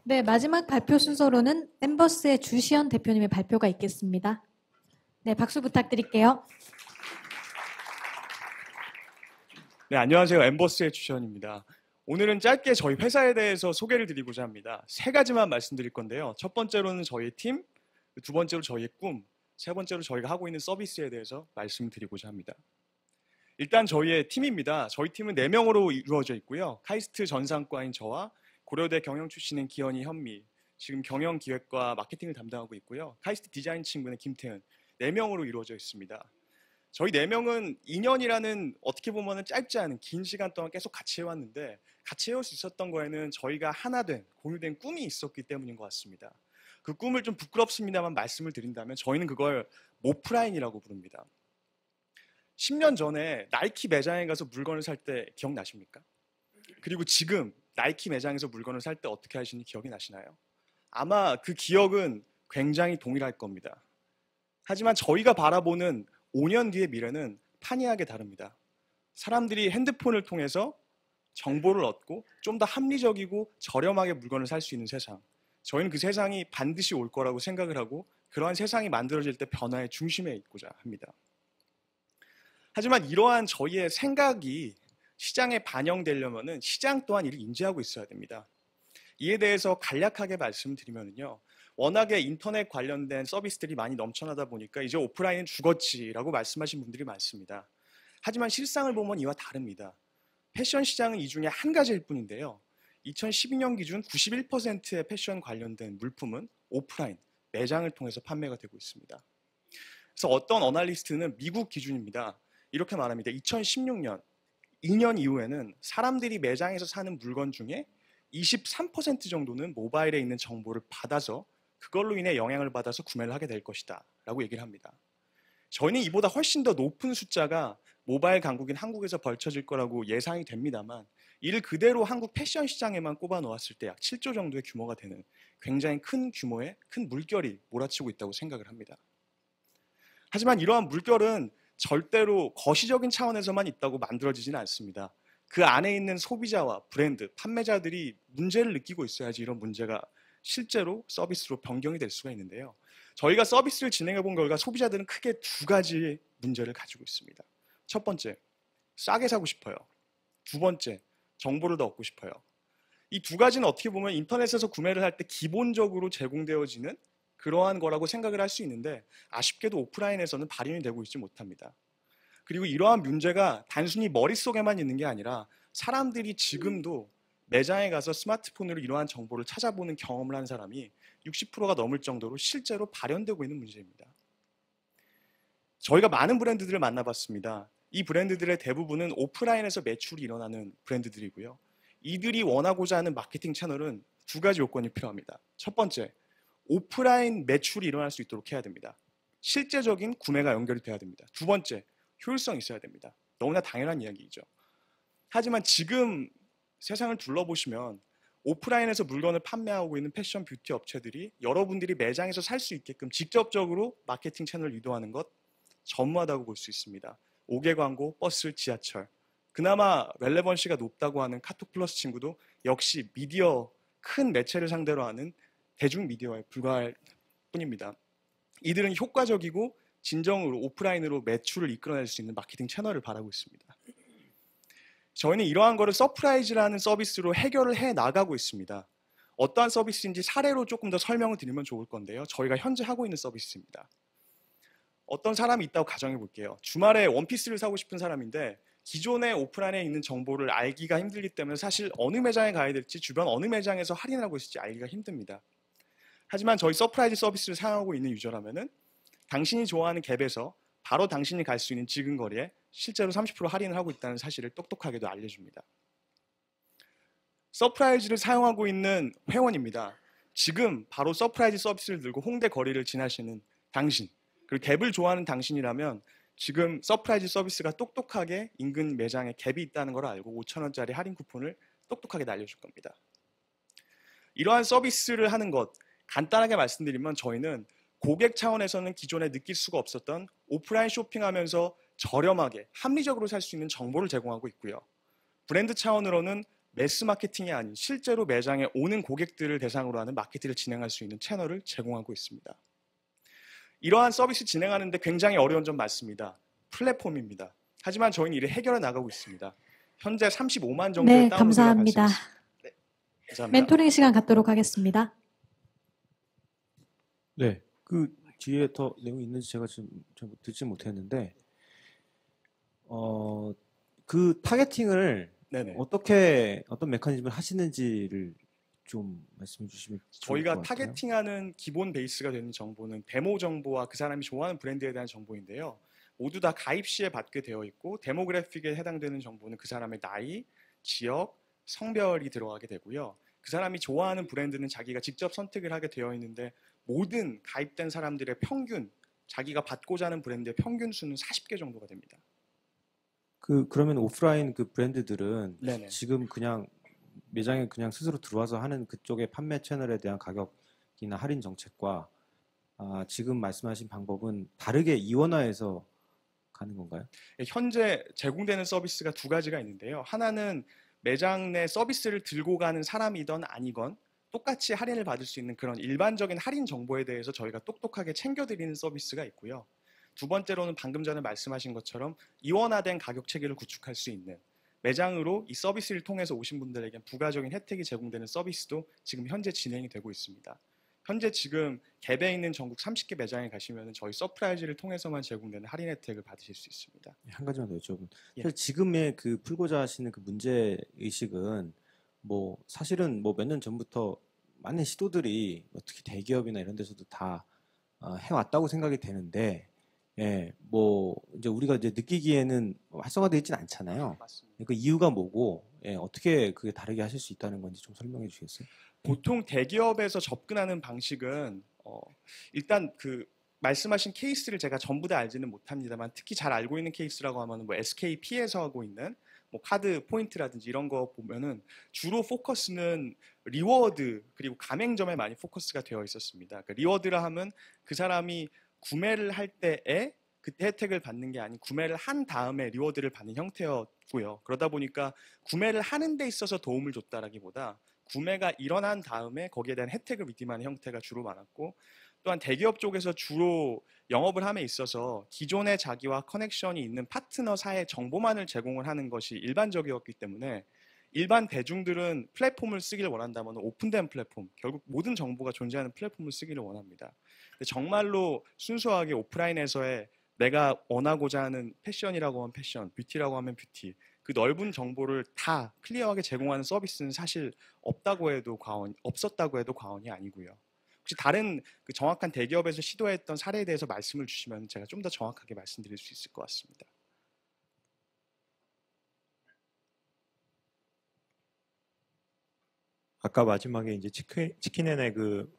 네, 마지막 발표 순서로는 엠버스의 주시연 대표님의 발표가 있겠습니다. 네, 박수 부탁드릴게요. 네, 안녕하세요. 엠버스의 주시연입니다. 오늘은 짧게 저희 회사에 대해서 소개를 드리고자 합니다. 세 가지만 말씀드릴 건데요. 첫 번째로는 저희의 팀, 두 번째로 저희의 꿈, 세 번째로 저희가 하고 있는 서비스에 대해서 말씀드리고자 합니다. 일단 저희의 팀입니다. 저희 팀은 4명으로 이루어져 있고요. 카이스트 전상과인 저와 고려대 경영 출신인 기현이, 현미, 지금 경영기획과 마케팅을 담당하고 있고요. 카이스트 디자인 친구는 김태은, 4명으로 이루어져 있습니다. 저희 4명은 2년이라는 어떻게 보면 짧지 않은 긴 시간 동안 계속 같이 해왔는데 같이 해올 수 있었던 거에는 저희가 하나 된, 공유된 꿈이 있었기 때문인 것 같습니다. 그 꿈을 좀 부끄럽습니다만 말씀을 드린다면 저희는 그걸 모프라인이라고 부릅니다. 10년 전에 나이키 매장에 가서 물건을 살 때 기억나십니까? 그리고 지금 나이키 매장에서 물건을 살 때 어떻게 하시는지 기억이 나시나요? 아마 그 기억은 굉장히 동일할 겁니다. 하지만 저희가 바라보는 5년 뒤의 미래는 판이하게 다릅니다. 사람들이 핸드폰을 통해서 정보를 얻고 좀 더 합리적이고 저렴하게 물건을 살 수 있는 세상. 저희는 그 세상이 반드시 올 거라고 생각을 하고 그러한 세상이 만들어질 때 변화의 중심에 있고자 합니다. 하지만 이러한 저희의 생각이 시장에 반영되려면 시장 또한 이를 인지하고 있어야 됩니다. 이에 대해서 간략하게 말씀드리면요. 워낙에 인터넷 관련된 서비스들이 많이 넘쳐나다 보니까 이제 오프라인은 죽었지라고 말씀하신 분들이 많습니다. 하지만 실상을 보면 이와 다릅니다. 패션 시장은 이 중에 한 가지일 뿐인데요. 2012년 기준 91%의 패션 관련된 물품은 오프라인, 매장을 통해서 판매가 되고 있습니다. 그래서 어떤 어널리스트는 미국 기준입니다. 이렇게 말합니다. 2016년, 2년 이후에는 사람들이 매장에서 사는 물건 중에 23% 정도는 모바일에 있는 정보를 받아서 그걸로 인해 영향을 받아서 구매를 하게 될 것이다 라고 얘기를 합니다. 저희는 이보다 훨씬 더 높은 숫자가 모바일 강국인 한국에서 벌쳐질 거라고 예상이 됩니다만 이를 그대로 한국 패션 시장에만 꼽아 놓았을 때 약 7조 정도의 규모가 되는 굉장히 큰 규모의 큰 물결이 몰아치고 있다고 생각을 합니다. 하지만 이러한 물결은 절대로 거시적인 차원에서만 있다고 만들어지지는 않습니다. 그 안에 있는 소비자와 브랜드, 판매자들이 문제를 느끼고 있어야지 이런 문제가 실제로 서비스로 변경이 될 수가 있는데요. 저희가 서비스를 진행해 본 결과 소비자들은 크게 두 가지의 문제를 가지고 있습니다. 첫 번째, 싸게 사고 싶어요. 두 번째, 정보를 더 얻고 싶어요. 이 두 가지는 어떻게 보면 인터넷에서 구매를 할 때 기본적으로 제공되어지는 그러한 거라고 생각을 할 수 있는데 아쉽게도 오프라인에서는 발현이 되고 있지 못합니다. 그리고 이러한 문제가 단순히 머릿속에만 있는 게 아니라 사람들이 지금도 매장에 가서 스마트폰으로 이러한 정보를 찾아보는 경험을 한 사람이 60%가 넘을 정도로 실제로 발현되고 있는 문제입니다. 저희가 많은 브랜드들을 만나봤습니다. 이 브랜드들의 대부분은 오프라인에서 매출이 일어나는 브랜드들이고요. 이들이 원하고자 하는 마케팅 채널은 두 가지 요건이 필요합니다. 첫 번째, 오프라인 매출이 일어날 수 있도록 해야 됩니다. 실제적인 구매가 연결이 돼야 됩니다. 두 번째, 효율성이 있어야 됩니다. 너무나 당연한 이야기이죠. 하지만 지금 세상을 둘러보시면 오프라인에서 물건을 판매하고 있는 패션 뷰티 업체들이 여러분들이 매장에서 살 수 있게끔 직접적으로 마케팅 채널을 유도하는 것 전무하다고 볼 수 있습니다. 5개 광고, 버스, 지하철. 그나마 렐레번시가 높다고 하는 카톡 플러스 친구도 역시 미디어, 큰 매체를 상대로 하는 대중 미디어에 불과할 뿐입니다. 이들은 효과적이고 진정으로 오프라인으로 매출을 이끌어낼 수 있는 마케팅 채널을 바라고 있습니다. 저희는 이러한 거를 서프라이즈라는 서비스로 해결을 해 나가고 있습니다. 어떠한 서비스인지 사례로 조금 더 설명을 드리면 좋을 건데요. 저희가 현재 하고 있는 서비스입니다. 어떤 사람이 있다고 가정해 볼게요. 주말에 원피스를 사고 싶은 사람인데 기존의 오프라인에 있는 정보를 알기가 힘들기 때문에 사실 어느 매장에 가야 될지 주변 어느 매장에서 할인을 하고 있을지 알기가 힘듭니다. 하지만 저희 서프라이즈 서비스를 사용하고 있는 유저라면은 당신이 좋아하는 갭에서 바로 당신이 갈 수 있는 지금 거리에 실제로 30% 할인을 하고 있다는 사실을 똑똑하게도 알려줍니다. 서프라이즈를 사용하고 있는 회원입니다. 지금 바로 서프라이즈 서비스를 들고 홍대 거리를 지나시는 당신, 그리고 갭을 좋아하는 당신이라면 지금 서프라이즈 서비스가 똑똑하게 인근 매장에 갭이 있다는 걸 알고 5,000원짜리 할인 쿠폰을 똑똑하게 날려줄 겁니다. 이러한 서비스를 하는 것, 간단하게 말씀드리면 저희는 고객 차원에서는 기존에 느낄 수가 없었던 오프라인 쇼핑하면서 저렴하게 합리적으로 살 수 있는 정보를 제공하고 있고요. 브랜드 차원으로는 매스 마케팅이 아닌 실제로 매장에 오는 고객들을 대상으로 하는 마케팅을 진행할 수 있는 채널을 제공하고 있습니다. 이러한 서비스 진행하는데 굉장히 어려운 점 많습니다. 플랫폼입니다. 하지만 저희는 이를 해결해 나가고 있습니다. 현재 35만 정도의 네, 다운로드가 감사합니다. 발생했습니다. 네, 감사합니다. 멘토링 시간 갖도록 하겠습니다. 네, 그 뒤에 더 내용이 있는지 제가 지금 듣지 못했는데, 그 타겟팅을 네네. 어떤 메커니즘을 하시는지를 좀 말씀해 주시면 좋을 저희가 것 같아요. 타겟팅하는 기본 베이스가 되는 정보는 데모 정보와 그 사람이 좋아하는 브랜드에 대한 정보인데요. 모두 다 가입 시에 받게 되어 있고 데모그래픽에 해당되는 정보는 그 사람의 나이, 지역, 성별이 들어가게 되고요. 그 사람이 좋아하는 브랜드는 자기가 직접 선택을 하게 되어 있는데 모든 가입된 사람들의 평균, 자기가 받고자 하는 브랜드의 평균 수는 40개 정도가 됩니다. 그러면 오프라인 그 브랜드들은 네네. 지금 그냥 매장에 그냥 스스로 들어와서 하는 그쪽의 판매 채널에 대한 가격이나 할인 정책과 지금 말씀하신 방법은 다르게 이원화해서 가는 건가요? 현재 제공되는 서비스가 두 가지가 있는데요. 하나는 매장 내 서비스를 들고 가는 사람이건 아니건 똑같이 할인을 받을 수 있는 그런 일반적인 할인 정보에 대해서 저희가 똑똑하게 챙겨드리는 서비스가 있고요. 두 번째로는 방금 전에 말씀하신 것처럼 이원화된 가격 체계를 구축할 수 있는 매장으로 이 서비스를 통해서 오신 분들에게 부가적인 혜택이 제공되는 서비스도 지금 현재 진행이 되고 있습니다. 현재 지금 갭에 있는 전국 30개 매장에 가시면 저희 서프라이즈를 통해서만 제공되는 할인 혜택을 받으실 수 있습니다. 한 가지만 더 여쭤보면, 예. 사실 지금의 그 풀고자 하시는 그 문제 의식은 뭐 사실은 뭐 몇 년 전부터 많은 시도들이 특히 대기업이나 이런 데서도 다 해왔다고 생각이 되는데, 예, 뭐 이제 우리가 이제 느끼기에는 활성화되어 있지는 않잖아요. 맞습니다. 그 이유가 뭐고, 예, 어떻게 그게 다르게 하실 수 있다는 건지 좀 설명해 주시겠어요? 보통 대기업에서 접근하는 방식은 일단 그 말씀하신 케이스를 제가 전부 다 알지는 못합니다만 특히 잘 알고 있는 케이스라고 하면 뭐 SKP에서 하고 있는 뭐 카드 포인트라든지 이런 거 보면은 주로 포커스는 리워드 그리고 가맹점에 많이 포커스가 되어 있었습니다. 그러니까 리워드라 하면 그 사람이 구매를 할 때에 그때 혜택을 받는 게 아닌 구매를 한 다음에 리워드를 받는 형태였고요. 그러다 보니까 구매를 하는 데 있어서 도움을 줬다라기보다 구매가 일어난 다음에 거기에 대한 혜택을 리디임하는 형태가 주로 많았고 또한 대기업 쪽에서 주로 영업을 함에 있어서 기존의 자기와 커넥션이 있는 파트너사의 정보만을 제공을 하는 것이 일반적이었기 때문에 일반 대중들은 플랫폼을 쓰기를 원한다면 오픈된 플랫폼, 결국 모든 정보가 존재하는 플랫폼을 쓰기를 원합니다. 근데 정말로 순수하게 오프라인에서의 내가 원하고자 하는 패션이라고 하면 패션, 뷰티라고 하면 뷰티, 그 넓은 정보를 다 클리어하게 제공하는 서비스는 사실 없었다고 해도 과언이 아니고요. 혹시 다른 그 정확한 대기업에서 시도했던 사례에 대해서 말씀을 주시면 제가 좀 더 정확하게 말씀드릴 수 있을 것 같습니다. 아까 마지막에 이제 치킨앤의 그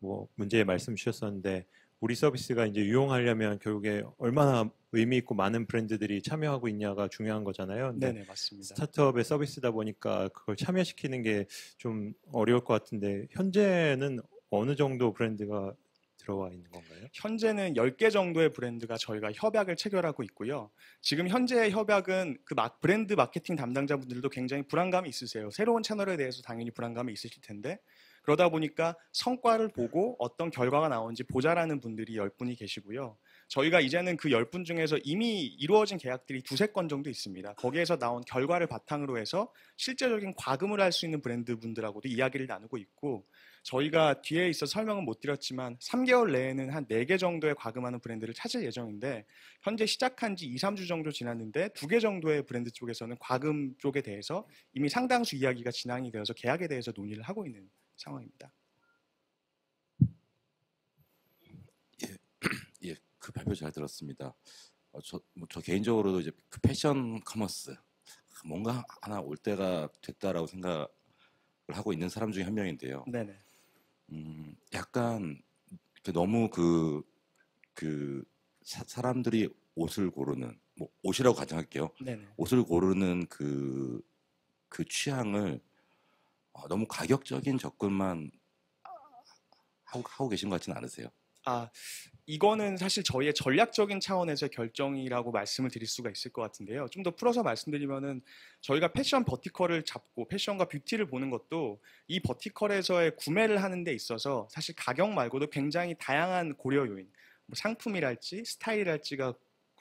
뭐 문제 말씀 주셨었는데 우리 서비스가 이제 유용하려면 결국에 얼마나 의미 있고 많은 브랜드들이 참여하고 있냐가 중요한 거잖아요. 근데 네네, 맞습니다. 스타트업의 서비스다 보니까 그걸 참여시키는 게 좀 어려울 것 같은데 현재는 어느 정도 브랜드가 들어와 있는 건가요? 현재는 10개 정도의 브랜드가 저희가 협약을 체결하고 있고요. 지금 현재의 협약은 그 브랜드 마케팅 담당자분들도 굉장히 불안감이 있으세요. 새로운 채널에 대해서 당연히 불안감이 있으실 텐데 그러다 보니까 성과를 보고 어떤 결과가 나오는지 보자라는 분들이 10분이 계시고요. 저희가 이제는 그 10분 중에서 이미 이루어진 계약들이 두세 건 정도 있습니다. 거기에서 나온 결과를 바탕으로 해서 실제적인 과금을 할 수 있는 브랜드 분들하고도 이야기를 나누고 있고 저희가 뒤에 있어 설명은 못 드렸지만 3개월 내에는 한 4개 정도의 과금하는 브랜드를 찾을 예정인데 현재 시작한 지 2, 3주 정도 지났는데 2개 정도의 브랜드 쪽에서는 과금 쪽에 대해서 이미 상당수 이야기가 진행이 되어서 계약에 대해서 논의를 하고 있는 상황입니다. 예, 그 발표 잘 들었습니다. 저 개인적으로도 이제 그 패션 커머스 뭔가 하나 올 때가 됐다라고 생각을 하고 있는 사람 중에 한 명인데요. 네네. 약간 너무 사람들이 옷을 고르는 뭐 옷이라고 가정할게요. 네네. 옷을 고르는 그 취향을 너무 가격적인 접근만 하고 계신 것 같지는 않으세요? 이거는 사실 저희의 전략적인 차원에서의 결정이라고 말씀을 드릴 수가 있을 것 같은데요. 좀 더 풀어서 말씀드리면은 저희가 패션 버티컬을 잡고 패션과 뷰티를 보는 것도 이 버티컬에서의 구매를 하는 데 있어서 사실 가격 말고도 굉장히 다양한 고려 요인, 뭐 상품이랄지 스타일이랄지가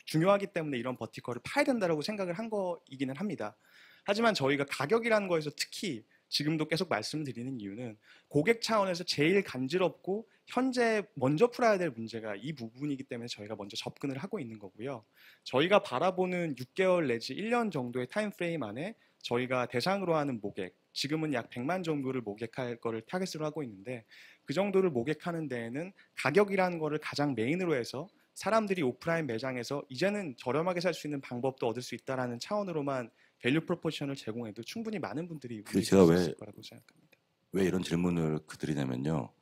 중요하기 때문에 이런 버티컬을 파야 된다고 생각을 한 거이기는 합니다. 하지만 저희가 가격이라는 거에서 특히 지금도 계속 말씀드리는 이유는 고객 차원에서 제일 간지럽고 현재 먼저 풀어야 될 문제가 이 부분이기 때문에 저희가 먼저 접근을 하고 있는 거고요. 저희가 바라보는 6개월 내지 1년 정도의 타임프레임 안에 저희가 대상으로 하는 모객, 지금은 약 100만 정도를 모객할 거를 타겟으로 하고 있는데 그 정도를 모객하는 데에는 가격이라는 거를 가장 메인으로 해서 사람들이 오프라인 매장에서 이제는 저렴하게 살 수 있는 방법도 얻을 수 있다는 차원으로만 밸류 프로포션을 제공해도 충분히 많은 분들이 그 제가 수 있을 거라고 생각합니다. 왜 이런 질문을 드리냐면요.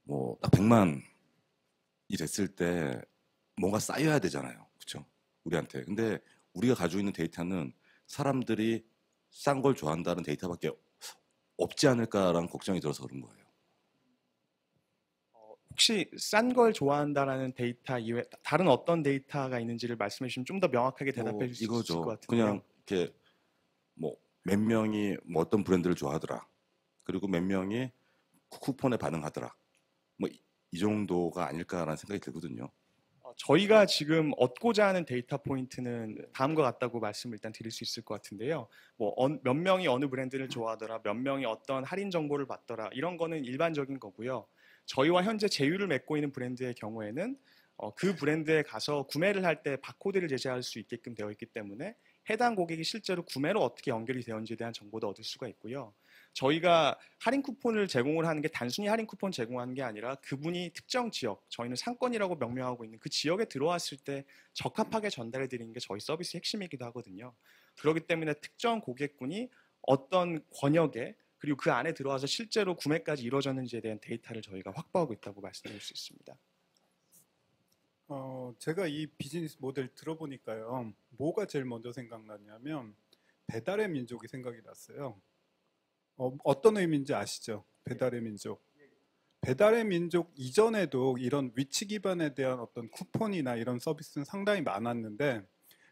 뭐 딱 100만이 됐을 때 뭔가 쌓여야 되잖아요. 그렇죠? 우리한테. 근데 우리가 가지고 있는 데이터는 사람들이 싼 걸 좋아한다는 데이터밖에 없지 않을까라는 걱정이 들어서 그런 거예요. 혹시 싼 걸 좋아한다라는 데이터 이외에 다른 어떤 데이터가 있는지를 말씀해 주시면 좀 더 명확하게 대답해 주실 수 있을 것 같은데요. 그냥 이렇게 뭐 몇 명이 뭐 어떤 브랜드를 좋아하더라. 그리고 몇 명이 쿠폰에 반응하더라. 뭐 이 정도가 아닐까라는 생각이 들거든요. 저희가 지금 얻고자 하는 데이터 포인트는 다음과 같다고 말씀을 일단 드릴 수 있을 것 같은데요. 뭐 몇 명이 어느 브랜드를 좋아하더라, 몇 명이 어떤 할인 정보를 받더라, 이런 거는 일반적인 거고요. 저희와 현재 제휴를 맺고 있는 브랜드의 경우에는 그 브랜드에 가서 구매를 할 때 바코드를 제시할 수 있게끔 되어 있기 때문에 해당 고객이 실제로 구매로 어떻게 연결이 되었는지에 대한 정보도 얻을 수가 있고요. 저희가 할인 쿠폰을 제공을 하는 게 단순히 할인 쿠폰 제공하는 게 아니라 그분이 특정 지역, 저희는 상권이라고 명명하고 있는 그 지역에 들어왔을 때 적합하게 전달해 드리는 게 저희 서비스 핵심이기도 하거든요. 그렇기 때문에 특정 고객군이 어떤 권역에 그리고 그 안에 들어와서 실제로 구매까지 이루어졌는지에 대한 데이터를 저희가 확보하고 있다고 말씀드릴 수 있습니다. 제가 이 비즈니스 모델 들어보니까요. 뭐가 제일 먼저 생각나냐면 배달의 민족이 생각이 났어요. 어떤 의미인지 아시죠? 배달의 민족. 배달의 민족 이전에도 이런 위치 기반에 대한 어떤 쿠폰이나 이런 서비스는 상당히 많았는데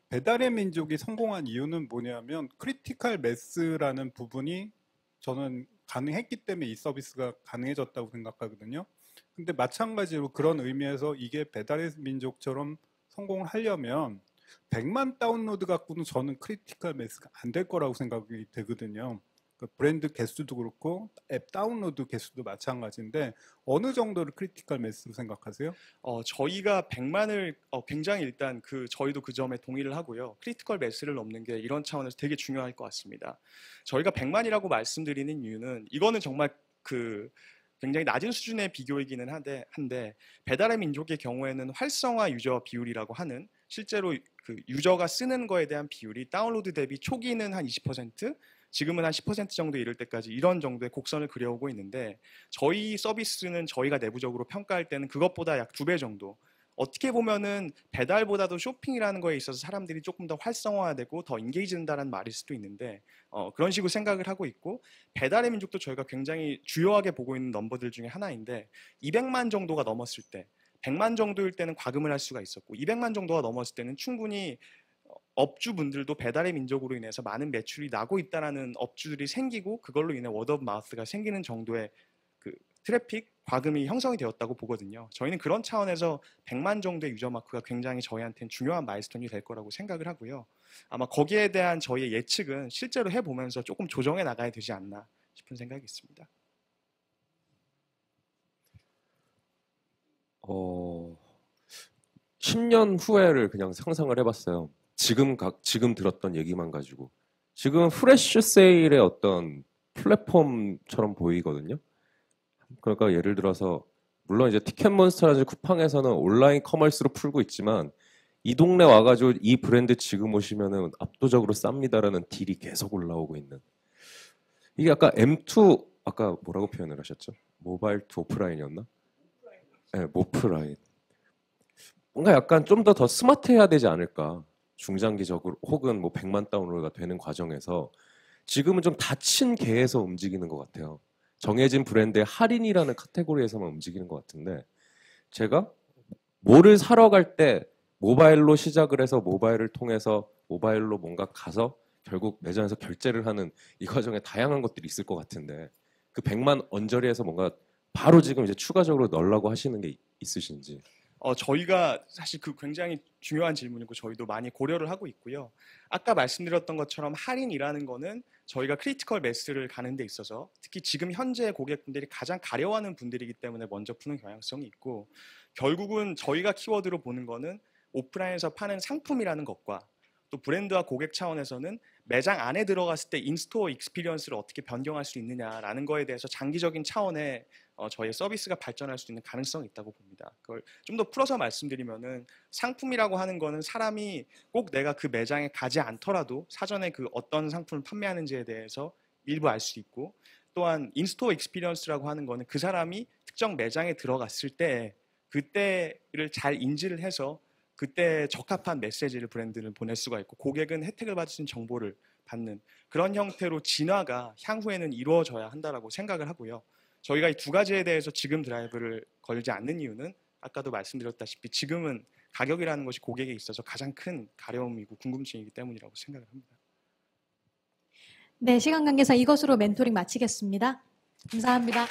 배달의 민족이 성공한 이유는 뭐냐면 크리티컬 매스라는 부분이 저는 가능했기 때문에 이 서비스가 가능해졌다고 생각하거든요. 근데 마찬가지로 그런 의미에서 이게 배달의 민족처럼 성공을 하려면 100만 다운로드 갖고는 저는 크리티컬 매스가 안 될 거라고 생각이 되거든요. 브랜드 개수도 그렇고 앱 다운로드 개수도 마찬가지인데 어느 정도를 크리티컬 매스로 생각하세요? 저희가 100만을 굉장히 일단 저희도 그 점에 동의를 하고요. 크리티컬 매스를 넘는 게 이런 차원에서 되게 중요할 것 같습니다. 저희가 100만이라고 말씀드리는 이유는 이거는 정말 굉장히 낮은 수준의 비교이기는 한데 배달의 민족의 경우에는 활성화 유저 비율이라고 하는 실제로 그 유저가 쓰는 거에 대한 비율이 다운로드 대비 초기는 한 20%, 지금은 한 10% 정도 이를 때까지 이런 정도의 곡선을 그려오고 있는데 저희 서비스는 저희가 내부적으로 평가할 때는 그것보다 약 2배 정도, 어떻게 보면은 배달보다도 쇼핑이라는 거에 있어서 사람들이 조금 더 활성화되고 더 인게이지 된다는 말일 수도 있는데 그런 식으로 생각을 하고 있고, 배달의 민족도 저희가 굉장히 주요하게 보고 있는 넘버들 중에 하나인데 200만 정도가 넘었을 때, 100만 정도일 때는 과금을 할 수가 있었고 200만 정도가 넘었을 때는 충분히 업주분들도 배달의 민족으로 인해서 많은 매출이 나고 있다라는 업주들이 생기고 그걸로 인해 워드 오브 마우스가 생기는 정도의 그 트래픽, 과금이 형성이 되었다고 보거든요. 저희는 그런 차원에서 100만 정도의 유저 마크가 굉장히 저희한테는 중요한 마일스톤이 될 거라고 생각을 하고요. 아마 거기에 대한 저희의 예측은 실제로 해보면서 조금 조정해 나가야 되지 않나 싶은 생각이 있습니다. 10년 후에를 그냥 상상을 해봤어요. 지금 들었던 얘기만 가지고. 지금 프레쉬 세일의 어떤 플랫폼처럼 보이거든요. 그러니까 예를 들어서 물론 이제 티켓몬스터라든지 쿠팡에서는 온라인 커머스로 풀고 있지만 이 동네 와가지고 이 브랜드 지금 오시면은 압도적으로 쌉니다라는 딜이 계속 올라오고 있는. 이게 아까 M2 아까 뭐라고 표현을 하셨죠? 모바일 투 오프라인이었나? 네, 모프라인. 뭔가 약간 좀 더 스마트해야 되지 않을까? 중장기적으로 혹은 뭐 100만 다운로드가 되는 과정에서 지금은 좀 닫힌 개에서 움직이는 것 같아요. 정해진 브랜드의 할인이라는 카테고리에서만 움직이는 것 같은데 제가 뭐를 사러 갈 때 모바일로 시작을 해서 모바일을 통해서 모바일로 뭔가 가서 결국 매장에서 결제를 하는 이 과정에 다양한 것들이 있을 것 같은데 그 100만 언저리에서 뭔가 바로 지금 이제 추가적으로 넣으려고 하시는 게 있으신지. 저희가 사실 그 굉장히 중요한 질문이고 저희도 많이 고려를 하고 있고요. 아까 말씀드렸던 것처럼 할인이라는 거는 저희가 크리티컬 매스를 가는 데 있어서 특히 지금 현재 고객분들이 가장 가려워하는 분들이기 때문에 먼저 푸는 경향성이 있고 결국은 저희가 키워드로 보는 거는 오프라인에서 파는 상품이라는 것과 또 브랜드와 고객 차원에서는 매장 안에 들어갔을 때 인스토어 익스피리언스를 어떻게 변경할 수 있느냐라는 거에 대해서 장기적인 차원의 저희의 서비스가 발전할 수 있는 가능성이 있다고 봅니다. 그걸 좀 더 풀어서 말씀드리면은 상품이라고 하는 거는 사람이 꼭 내가 그 매장에 가지 않더라도 사전에 그 어떤 상품을 판매하는지에 대해서 일부 알 수 있고 또한 인스토어 익스피리언스라고 하는 거는 그 사람이 특정 매장에 들어갔을 때 그때를 잘 인지를 해서 그때 적합한 메시지를 브랜드는 보낼 수가 있고 고객은 혜택을 받을 수 있는 정보를 받는 그런 형태로 진화가 향후에는 이루어져야 한다라고 생각을 하고요. 저희가 이 두 가지에 대해서 지금 드라이브를 걸지 않는 이유는 아까도 말씀드렸다시피 지금은 가격이라는 것이 고객에 있어서 가장 큰 가려움이고 궁금증이기 때문이라고 생각을 합니다. 네, 시간 관계상 이것으로 멘토링 마치겠습니다. 감사합니다.